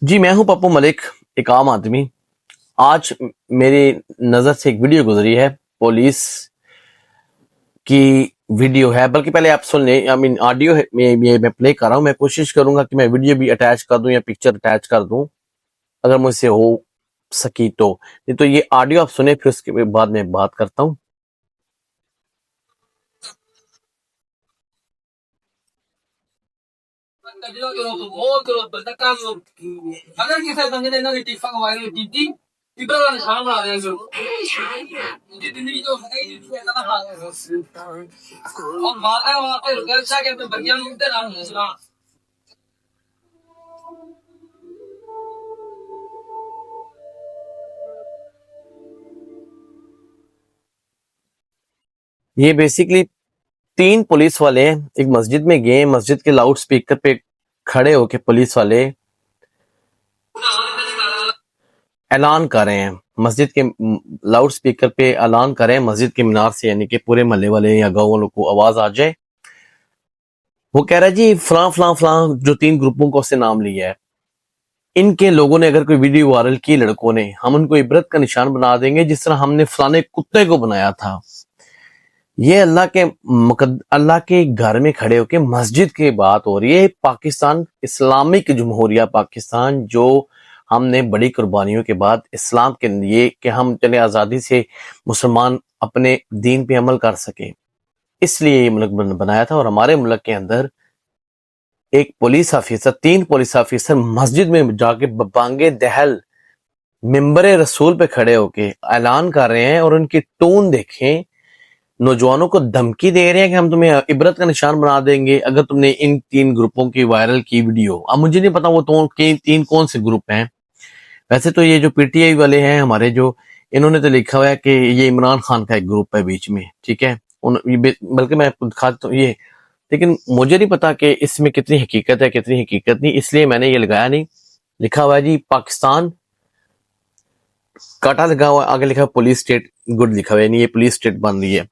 جی میں ہوں پپو ملک، ایک عام آدمی۔ آج میری نظر سے ایک ویڈیو گزری ہے، پولیس کی ویڈیو ہے، بلکہ پہلے آپ سن لیں، آڈیو میں پلے کر رہا ہوں۔ میں کوشش کروں گا کہ میں ویڈیو بھی اٹیچ کر دوں یا پکچر اٹیچ کر دوں اگر مجھ سے ہو سکی تو، نہیں تو یہ آڈیو آپ سنیں، پھر اس کے بعد میں بات کرتا ہوں۔ یہ بیسیکلی 3 پولیس والے ایک مسجد میں گئے، مسجد کے لاؤڈ سپیکر پہ کھڑے ہو کے پولیس والے اعلان کر رہے ہیں، مسجد کے لاؤڈ سپیکر پہ اعلان کر رہے ہیں مسجد کے مینار سے، یعنی کہ پورے محلے والے یا گاؤں والوں کو آواز آ جائے۔ وہ کہہ رہا ہے جی فلاں فلاں فلاں، جو 3 گروپوں کو اس سے نام لیا ہے، ان کے لوگوں نے اگر کوئی ویڈیو وائرل کی لڑکوں نے، ہم ان کو عبرت کا نشان بنا دیں گے جس طرح ہم نے فلانے کتے کو بنایا تھا۔ یہ اللہ کے گھر میں کھڑے ہو کے مسجد کی بات ہو رہی ہے۔ پاکستان اسلامک جمہوریہ پاکستان، جو ہم نے بڑی قربانیوں کے بعد اسلام کے لیے کہ ہم چلے آزادی سے مسلمان اپنے دین پہ عمل کر سکیں، اس لیے یہ ملک بنایا تھا۔ اور ہمارے ملک کے اندر ایک پولیس آفیسر، 3 پولیس آفیسر مسجد میں جا کے بانگے دہل ممبر رسول پہ کھڑے ہو کے اعلان کر رہے ہیں، اور ان کی ٹون دیکھیں، نوجوانوں کو دھمکی دے رہے ہیں کہ ہم تمہیں عبرت کا نشان بنا دیں گے اگر تم نے ان 3 گروپوں کی وائرل کی ویڈیو۔ اب مجھے نہیں پتا وہ 3 کون سے گروپ ہیں، ویسے تو یہ جو پی ٹی آئی والے ہیں ہمارے، جو انہوں نے تو لکھا ہوا ہے کہ یہ عمران خان کا ایک گروپ ہے بیچ میں، ٹھیک ہے، بلکہ میں دکھاتا ہوں یہ، لیکن مجھے نہیں پتا کہ اس میں کتنی حقیقت ہے کتنی حقیقت نہیں، اس لیے میں نے یہ لگایا نہیں۔ لکھا ہوا ہے جی پاکستان، کاٹا لگا ہوا ہے، آگے لکھا ہے پولیس اسٹیٹ گڈ لکھا ہوا ہے، یعنی یہ پولیس اسٹیٹ بن رہی ہے۔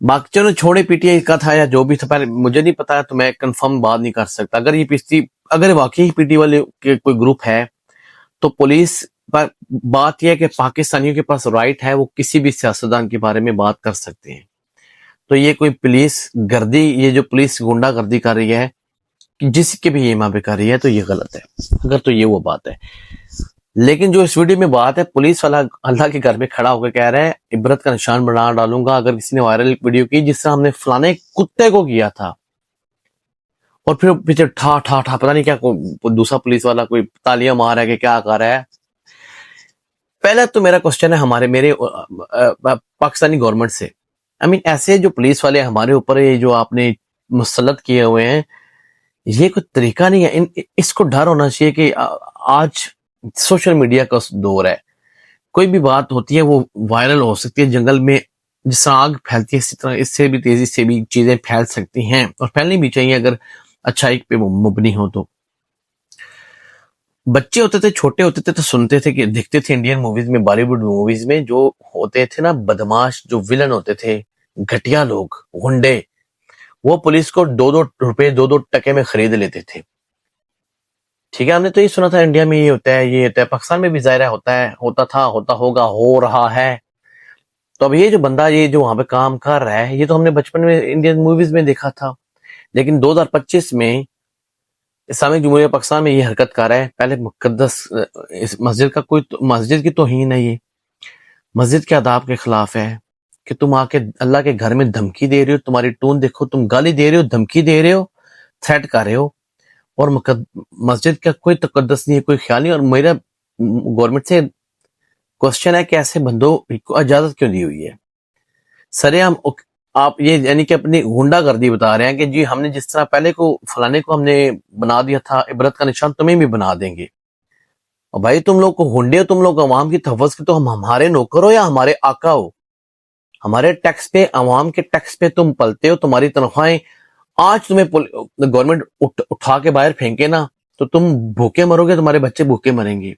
باقی چلو چھوڑے، پی ٹی آئی کا تھا یا جو بھی تھا، پہلے مجھے نہیں پتا تو میں کنفرم بات نہیں کر سکتا۔ اگر یہ اگر واقعی پی ٹی والے کے کوئی گروپ ہے تو پولیس پر بات یہ ہے کہ پاکستانیوں کے پاس رائٹ ہے، وہ کسی بھی سیاستدان کے بارے میں بات کر سکتے ہیں۔ تو یہ کوئی پولیس گردی، یہ جو پولیس گنڈا گردی کر رہی ہے، جس کے بھی ایما پہ کر رہی ہے، تو یہ غلط ہے، اگر تو یہ وہ بات ہے۔ لیکن جو اس ویڈیو میں بات ہے، پولیس والا اللہ کے گھر میں کھڑا ہو کے کہہ رہا ہے عبرت کا نشان بنا ڈالوں گا اگر کسی نے وائرل ویڈیو کی جس طرح ہم نے فلانے کتے کو کیا تھا، اور پھر پیچھے ٹھا ٹھا ٹھا پتہ نہیں کیا دوسرا پولیس والا کوئی تالیاں مار رہا ہے کہ کیا کر رہا ہے۔ پہلا تو میرا کوسچن ہے میرے پاکستانی گورنمنٹ سے، ایسے جو پولیس والے ہمارے اوپر یہ جو آپ نے مسلط کیے ہوئے ہیں، یہ کوئی طریقہ نہیں ہے۔ اس کو ڈر ہونا چاہیے کہ آج سوشل میڈیا کا دور ہے، کوئی بھی بات ہوتی ہے وہ وائرل ہو سکتی ہے، جنگل میں جس طرح آگ پھیلتی ہے اسی طرح اس سے بھی تیزی سے بھی چیزیں پھیل سکتی ہیں، اور پھیلنی بھی چاہیے اگر اچھائی پہ مبنی ہو تو۔ بچے ہوتے تھے، چھوٹے ہوتے تھے تو سنتے تھے کہ دیکھتے تھے انڈین موویز میں، بالی ووڈ موویز میں، جو ہوتے تھے نا بدماش، جو ولن ہوتے تھے، گھٹیا لوگ، غنڈے، وہ پولیس کو 2-2 روپے 2-2 ٹکے میں خرید لیتے تھے، ٹھیک ہے۔ ہم نے تو یہ سنا تھا انڈیا میں یہ ہوتا ہے یہ ہوتا ہے، پاکستان میں بھی ظاہر ہوتا ہے، ہوتا تھا، ہوتا ہوگا، ہو رہا ہے۔ تو اب یہ جو بندہ یہ جو وہاں پہ کام کر رہا ہے، یہ تو ہم نے بچپن میں انڈین موویز میں دیکھا تھا، لیکن 2025 میں اسلامی جمہوریہ پاکستان میں یہ حرکت کر رہا ہے۔ پہلے مقدس مسجد کا مسجد کی توہین ہے، یہ مسجد کے آداب کے خلاف ہے کہ تم آ کے اللہ کے گھر میں دھمکی دے رہے ہو، تمہاری ٹون دیکھو، تم گالی دے رہے ہو، دھمکی دے رہے ہو، تھریٹ کر رہے ہو، اور مسجد کا کوئی تقدس نہیں ہے، کوئی خیال نہیں۔ اور میرا گورنمنٹ سے کوشچن ہے کہ ایسے بندوں کو اجازت کیوں دی ہوئی ہے؟ سرے ہم آپ یہ یعنی کہ اپنی غنڈا گردی بتا رہے ہیں کہ جی ہم نے جس طرح پہلے کو فلانے کو ہم نے بنا دیا تھا عبرت کا نشان، تمہیں بھی بنا دیں گے۔ اور بھائی تم لوگ کو غنڈے ہو، تم لوگ عوام کی تحفظ کے، تو ہم ہمارے نوکر ہو یا ہمارے آقا ہو، ہمارے ٹیکس پہ، عوام کے ٹیکس پہ تم پلتے ہو، تمہاری تنخواہیں آج تمہیں گورنمنٹ اٹھا کے باہر پھینکے نا تو تم بھوکے مرو گے، تمہارے بچے بھوکے مریں گے۔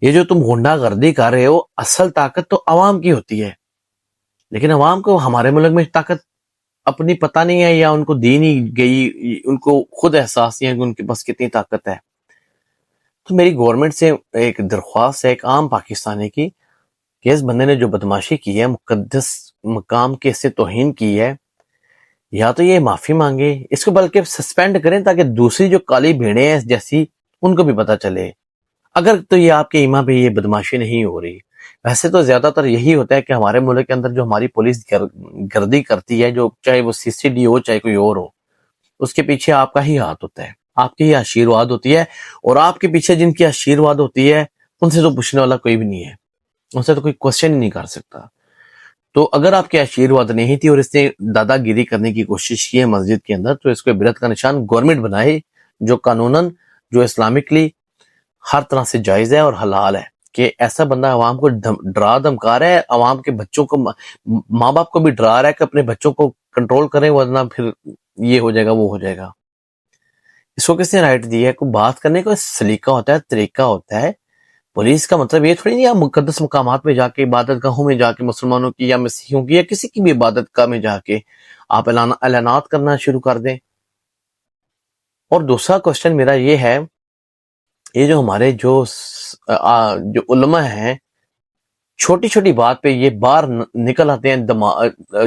یہ جو تم غنڈا گردی کر رہے ہو، اصل طاقت تو عوام کی ہوتی ہے، لیکن عوام کو ہمارے ملک میں طاقت اپنی پتہ نہیں ہے، یا ان کو دی نہیں گئی، ان کو خود احساس نہیں ہے کہ ان کے پاس کتنی طاقت ہے۔ تو میری گورنمنٹ سے ایک درخواست ہے ایک عام پاکستانی کی کہ اس بندے نے جو بدماشی کی ہے، مقدس مقام کے سے توہین کی ہے، یا تو یہ معافی مانگے، اس کو بلکہ سسپینڈ کریں تاکہ دوسری جو کالی بھیڑیں ہیں جیسی ان کو بھی پتہ چلے، اگر تو یہ آپ کے ایما پہ یہ بدماشی نہیں ہو رہی۔ ویسے تو زیادہ تر یہی ہوتا ہے کہ ہمارے ملک کے اندر جو ہماری پولیس گردی کرتی ہے، جو چاہے وہ سی سی ڈی ہو چاہے کوئی اور ہو، اس کے پیچھے آپ کا ہی ہاتھ ہوتا ہے، آپ کی ہی آشیرواد ہوتی ہے، اور آپ کے پیچھے جن کی آشیرواد ہوتی ہے ان سے تو پوچھنے والا کوئی بھی نہیں ہے، ان سے تو کوئی کوشچن ہی نہیں کر سکتا۔ تو اگر آپ کی آشیرواد نہیں تھی اور اس نے دادا گیری کرنے کی کوشش کی ہے مسجد کے اندر، تو اس کو عبرت کا نشان گورنمنٹ بنائے، جو قانوناً جو اسلامکلی ہر طرح سے جائز ہے اور حلال ہے، کہ ایسا بندہ عوام کو ڈرا دھمکا رہا ہے، عوام کے بچوں کو، ماں باپ کو بھی ڈرا رہا ہے کہ اپنے بچوں کو کنٹرول کریں ورنہ پھر یہ ہو جائے گا وہ ہو جائے گا۔ اس کو کس نے رائٹ دی ہے؟ کوئی بات کرنے کا سلیقہ ہوتا ہے، طریقہ ہوتا ہے۔ پولیس کا مطلب یہ تھوڑی نہیں آپ مقدس مقامات میں جا کے، عبادت گاہوں میں جا کے، مسلمانوں کی یا مسیحیوں کی یا کسی کی بھی عبادت گاہ میں جا کے آپ اعلانات کرنا شروع کر دیں۔ اور دوسرا کوشچن میرا یہ ہے، یہ جو ہمارے جو علماء ہیں، چھوٹی چھوٹی بات پہ یہ باہر نکل آتے ہیں،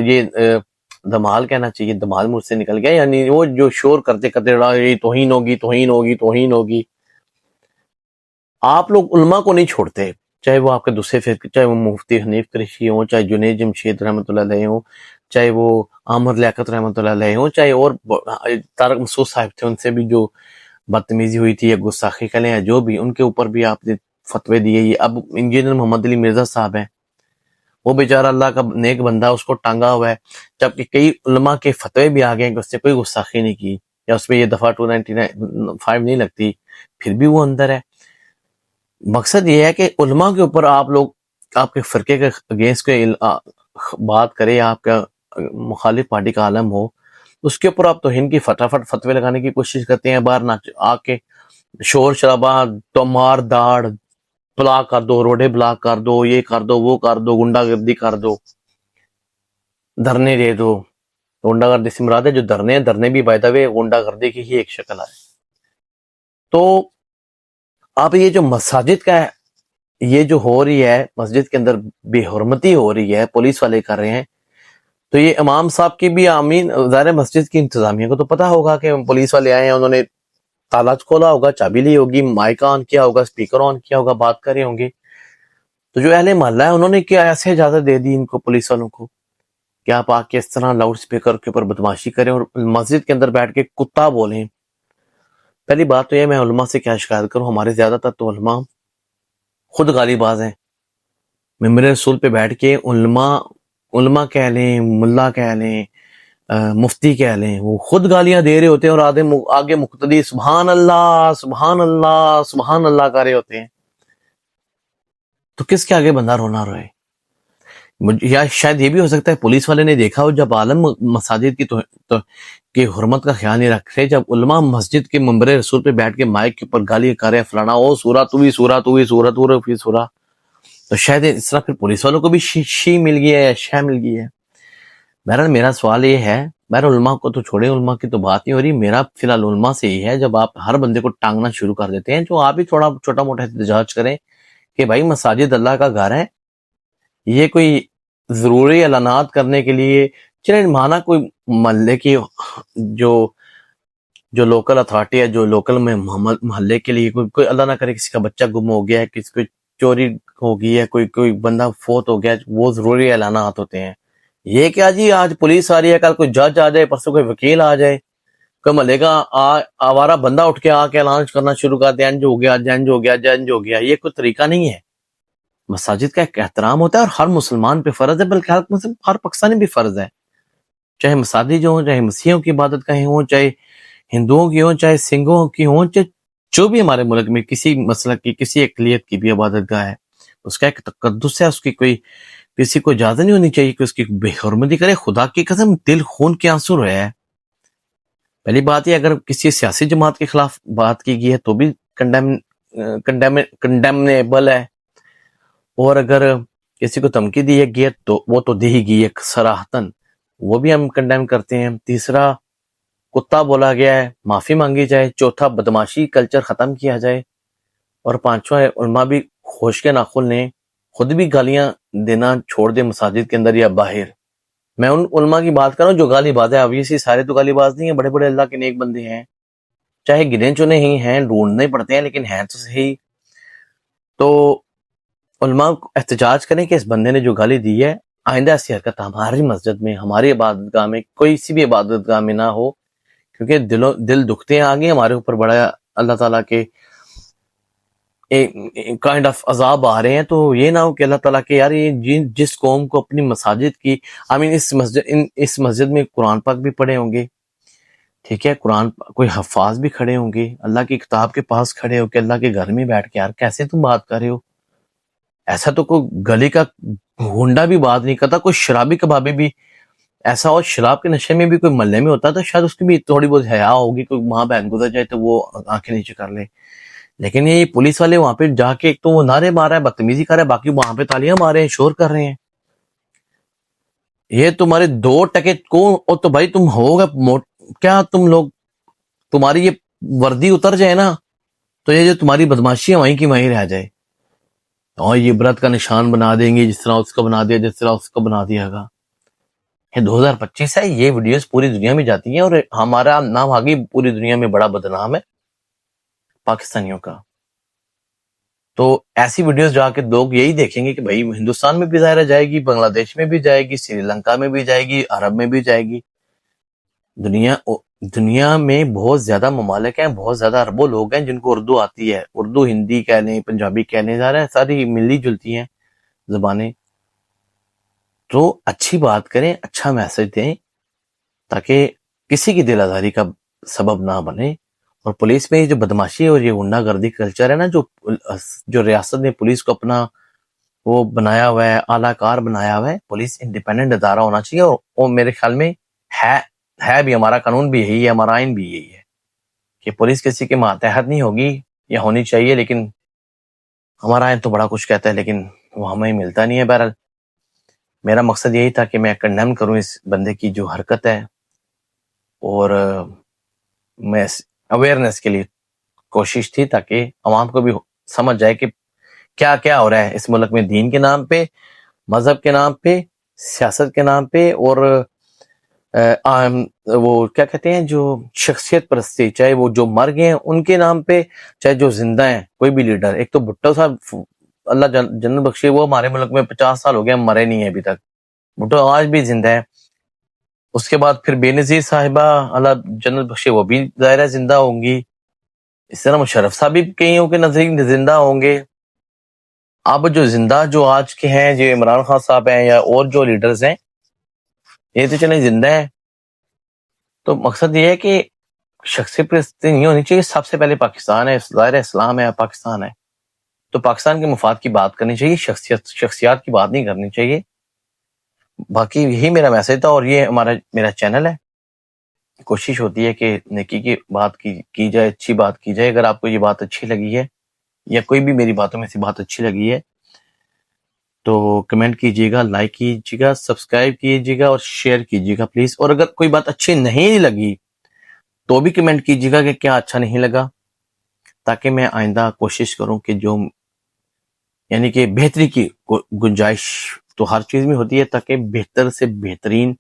یہ دمال کہنا چاہیے، دمال مجھ سے نکل گیا، یعنی وہ جو شور کرتے کرتے یہ توہین ہوگی توہین ہوگی توہین ہوگی۔ آپ لوگ علماء کو نہیں چھوڑتے، چاہے وہ آپ کے دوسرے فرقے، چاہے وہ مفتی حنیف قریشی ہوں، چاہے جنید جمشید رحمۃ اللہ علیہ ہوں، چاہے وہ احمد لیاقت رحمۃ اللہ علیہ ہوں، چاہے اور طارق مسعود صاحب تھے، ان سے بھی جو بدتمیزی ہوئی تھی یا گستاخی کریں یا جو بھی، ان کے اوپر بھی آپ نے فتوے دیے۔ یہ اب انجینئر محمد علی مرزا صاحب ہیں، وہ بیچارہ اللہ کا نیک بندہ، اس کو ٹانگا ہوا ہے، جبکہ کئی علماء کے فتوے بھی آ گئے کہ اس نے کوئی گستاخی نہیں کی یا اس پہ یہ دفعہ 295 نہیں لگتی، پھر بھی وہ اندر ہے۔ مقصد یہ ہے کہ علماء کے اوپر آپ لوگ، آپ کے فرقے کے اگینسٹ کوئی بات کرے، آپ کا مخالف پارٹی کا عالم ہو، اس کے اوپر آپ توہین کی فٹافٹ فتوے لگانے کی کوشش کرتے ہیں، باہر آ کے شور شرابہ، تو مار داڑ، بلاک کر دو، روڈے بلاک کر دو، یہ کر دو، وہ کر دو، گنڈا گردی کر دو، دھرنے دے دو۔ گنڈا گردی سے مراد ہے جو دھرنے بھی بائی دا وے گنڈا گردی کی ہی ایک شکل ہے۔ تو آپ یہ جو مساجد کا ہے، یہ جو ہو رہی ہے مسجد کے اندر بے حرمتی ہو رہی ہے، پولیس والے کر رہے ہیں، تو یہ امام صاحب کی بھی آمین، ظاہر مسجد کی انتظامیہ کو تو پتا ہوگا کہ پولیس والے آئے ہیں، انہوں نے تالا کھولا ہوگا، چابی لی ہوگی، مائک آن کیا ہوگا، اسپیکر آن کیا ہوگا، بات کر رہے ہوں گے۔ تو جو اہل محلہ ہے انہوں نے کیا ایسے اجازت دے دی ان کو، پولیس والوں کو، کہ آپ آ کے اس طرح لاؤڈ اسپیکر کے اوپر بدماشی کریں اور مسجد کے اندر بیٹھ کے کتا بولیں۔ پہلی بات تو یہ، میں علماء سے کیا شکایت کروں، ہمارے زیادہ تر تو علماء خود گالی باز ہیں۔ ممبر رسول پہ بیٹھ کے علماء کہہ لیں، ملا کہہ لیں، مفتی کہہ لیں، وہ خود گالیاں دے رہے ہوتے ہیں اور آگے مقتدی سبحان اللہ سبحان اللہ سبحان اللہ کر رہے ہوتے ہیں۔ تو کس کے آگے بندہ رونا روئے؟ یا شاید یہ بھی ہو سکتا ہے پولیس والے نے دیکھا ہو، جب عالم مساجد کی حرمت کا خیال نہیں رکھ رہے، جب علماء مسجد کے منبر رسول پہ بیٹھ کے مائک کے اوپر گالی کر رہے، فلانا او سورہ تو بھی سورہ تو بھی سورہ تو بھی سورہ، تو شاید اس طرح پھر پولیس والوں کو بھی شی مل گئی ہے یا شے مل گئی ہے۔ بہرحال میرا سوال یہ ہے، بہرحال علماء کو تو چھوڑے، علماء کی تو بات نہیں ہو رہی، میرا فی الحال علماء سے یہ ہے، جب آپ ہر بندے کو ٹانگنا شروع کر دیتے ہیں، جو آپ ہی تھوڑا چھوٹا موٹا احتجاج کریں کہ بھائی مساجد اللہ کا گھر ہے، یہ کوئی ضروری اعلانات کرنے کے لیے چلیں، مانا کوئی محلے کی جو لوکل اتھارٹی ہے، جو لوکل میں محلے کے لیے کوئی اللہ نہ کرے کسی کا بچہ گم ہو گیا ہے، کسی کو چوری ہو گئی ہے، کوئی بندہ فوت ہو گیا، وہ ضروری اعلانات ہوتے ہیں۔ یہ کیا جی، آج پولیس آ رہی ہے، کل کوئی جج آ جائے، پرسوں کوئی وکیل آ جائے، کوئی محلے کا آوارہ بندہ اٹھ کے آ کے اعلان کرنا شروع کر دے، انج ہو گیا جنج ہو گیا جنج ہو گیا، یہ کوئی طریقہ نہیں ہے۔ مساجد کا ایک احترام ہوتا ہے اور ہر مسلمان پہ فرض ہے، بلکہ ہر پاکستانی بھی فرض ہے، چاہے مساجد جو ہوں، چاہے مسیحیوں کی عبادت گاہیں ہوں، چاہے ہندوؤں کی ہوں، چاہے سنگھوں کی ہوں، چاہے جو بھی ہمارے ملک میں کسی مسلک کی، کسی اقلیت کی بھی عبادت گاہ ہے، اس کا ایک تقدس ہے، اس کی کوئی کسی کو اجازت نہیں ہونی چاہیے کہ اس کی بے حرمتی کرے۔ خدا کی قسم دل خون کے آنسو رہے ہیں۔ پہلی بات یہ، اگر کسی سیاسی جماعت کے خلاف بات کی گئی ہے تو بھی کنڈیمنیبل ہے، اور اگر کسی کو دھمکی دی گئی ہے تو وہ تو دی ہی گئی ہے صراحتاً، وہ بھی ہم کنڈیم کرتے ہیں۔ تیسرا، کتا بولا گیا ہے، معافی مانگی جائے۔ چوتھا، بدماشی کلچر ختم کیا جائے۔ اور پانچواں ہے علماء بھی ہوش کے ناخن لیں، خود بھی گالیاں دینا چھوڑ دیں مساجد کے اندر یا باہر. میں ان علماء کی بات کر رہا ہوں جو گالی باز ہے. obviously سارے تو گالی باز نہیں ہیں، بڑے بڑے اللہ کے نیک بندے ہیں، چاہے گنے چنے ہی ہیں، ڈھونڈنے پڑتے ہیں لیکن ہیں تو صحیح. تو علماء احتجاج کریں کہ اس بندے نے جو گالی دی ہے آئندہ ایسی حرکت ہماری مسجد میں، ہماری عبادت گاہ میں، کوئی سی بھی عبادت گاہ میں نہ ہو، کیونکہ دل دکھتے ہیں آگے ہمارے اوپر بڑا اللہ تعالیٰ کے کائنڈ آف عذاب آ رہے ہیں. تو یہ نہ ہو کہ اللہ تعالیٰ کے یار یہ جس قوم کو اپنی مساجد کی اس مسجد میں قرآن پاک بھی پڑھے ہوں گے، ٹھیک ہے، قرآن کوئی حفاظ بھی کھڑے ہوں گے، اللہ کی کتاب کے پاس کھڑے ہو کے اللہ کے گھر میں بیٹھ کے یار کیسے تم بات کر رہے ہو؟ ایسا تو کوئی گلی کا گھونڈا بھی بات نہیں کرتا، کوئی شرابی کبابی بھی ایسا ہو شراب کے نشے میں بھی کوئی محلے میں ہوتا تو شاید اس کی بھی تھوڑی بہت حیا ہوگی، کوئی وہاں بہن گزر جائے تو وہ آنکھیں نیچے کر لے. لیکن یہ پولیس والے وہاں پہ جا کے ایک تو وہ نعرے مار رہا ہے، بدتمیزی کر رہا ہے، باقی وہاں پہ تالیاں مار رہے ہیں، شور کر رہے ہیں. یہ تمہارے 2 ٹکے کو، اور تو بھائی تم ہوگا کیا، تم لوگ تمہاری یہ وردی اتر جائے نا تو یہ جو تمہاری بدماشی ہے وہیں کی وہیں رہ جائے، اور یہ عبرت کا نشان بنا دیں گے، جس طرح اس کا بنا دیا، جس طرح اس کا بنا دیا گا. یہ 2025 ہے، یہ ویڈیوز پوری دنیا میں جاتی ہیں اور ہمارا نام آگے پوری دنیا میں بڑا بدنام ہے پاکستانیوں کا. تو ایسی ویڈیوز جا کے لوگ یہی دیکھیں گے کہ بھائی ہندوستان میں بھی ظاہر جائے گی، بنگلہ دیش میں بھی جائے گی، سری لنکا میں بھی جائے گی، عرب میں بھی جائے گی. دنیا میں بہت زیادہ ممالک ہیں، بہت زیادہ اربوں لوگ ہیں جن کو اردو آتی ہے، اردو ہندی کہہ لیں، پنجابی کہہ لیں، ساری ملی جلتی ہیں زبانیں. تو اچھی بات کریں، اچھا میسج دیں تاکہ کسی کی دل آزاری کا سبب نہ بنے. اور پولیس میں یہ جو بدماشی اور یہ غنڈہ گردی کلچر ہے نا، جو ریاست نے پولیس کو اپنا وہ بنایا ہوا ہے، اعلیٰ کار بنایا ہوا ہے. پولیس انڈیپینڈنٹ ادارہ ہونا چاہیے، اور میرے خیال میں ہے بھی، ہمارا قانون بھی یہی ہے، ہمارا آئین بھی یہی ہے کہ پولیس کسی کے ماتحت نہیں ہوگی یا ہونی چاہیے. لیکن ہمارا آئین تو بڑا کچھ کہتا ہے لیکن وہ ہمیں ملتا نہیں ہے. بہرحال میرا مقصد یہی تھا کہ میں کنڈیم کروں اس بندے کی جو حرکت ہے، اور میں اویئرنیس کے لیے کوشش تھی تاکہ عوام کو بھی سمجھ جائے کہ کیا کیا ہو رہا ہے اس ملک میں، دین کے نام پہ، مذہب کے نام پہ، سیاست کے نام پہ، اور وہ کیا کہتے ہیں جو شخصیت پرستی، چاہے وہ جو مر گئے ہیں ان کے نام پہ، چاہے جو زندہ ہیں، کوئی بھی لیڈر. ایک تو بھٹو صاحب اللہ جنت بخشے، وہ ہمارے ملک میں 50 سال ہو گئے، ہم مرے نہیں ہیں ابھی تک، بھٹو آج بھی زندہ ہے. اس کے بعد پھر بے نظیر صاحبہ اللہ جنت بخشے، وہ بھی ظاہر زندہ ہوں گی. اس طرح مشرف صاحب بھی کئیوں کے نزدیک زندہ ہوں گے. اب جو زندہ جو آج کے ہیں، جو عمران خان صاحب ہیں یا اور جو لیڈرز ہیں، یہ تو چلیں زندہ ہیں. تو مقصد یہ ہے کہ شخصیت پرستی نہیں ہونی چاہیے. سب سے پہلے پاکستان ہے، ظاہر اسلام ہے، پاکستان ہے، تو پاکستان کے مفاد کی بات کرنی چاہیے، شخصیات کی بات نہیں کرنی چاہیے. باقی یہی میرا میسج تھا، اور یہ میرا چینل ہے. کوشش ہوتی ہے کہ نیکی کی بات کی جائے، اچھی بات کی جائے. اگر آپ کو یہ بات اچھی لگی ہے یا کوئی بھی میری باتوں میں سے بات اچھی لگی ہے تو کمنٹ کیجیے گا، لائک کیجیے گا، سبسکرائب کیجیے گا اور شیئر کیجیے گا پلیز. اور اگر کوئی بات اچھی نہیں لگی تو بھی کمنٹ کیجیے گا کہ کیا اچھا نہیں لگا، تاکہ میں آئندہ کوشش کروں کہ جو یعنی کہ بہتری کی گنجائش تو ہر چیز میں ہوتی ہے، تاکہ بہتر سے بہترین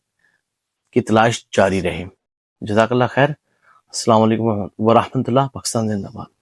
کی تلاش جاری رہے. جزاک اللہ خیر. السلام علیکم ورحمۃ اللہ. پاکستان زندہ باد.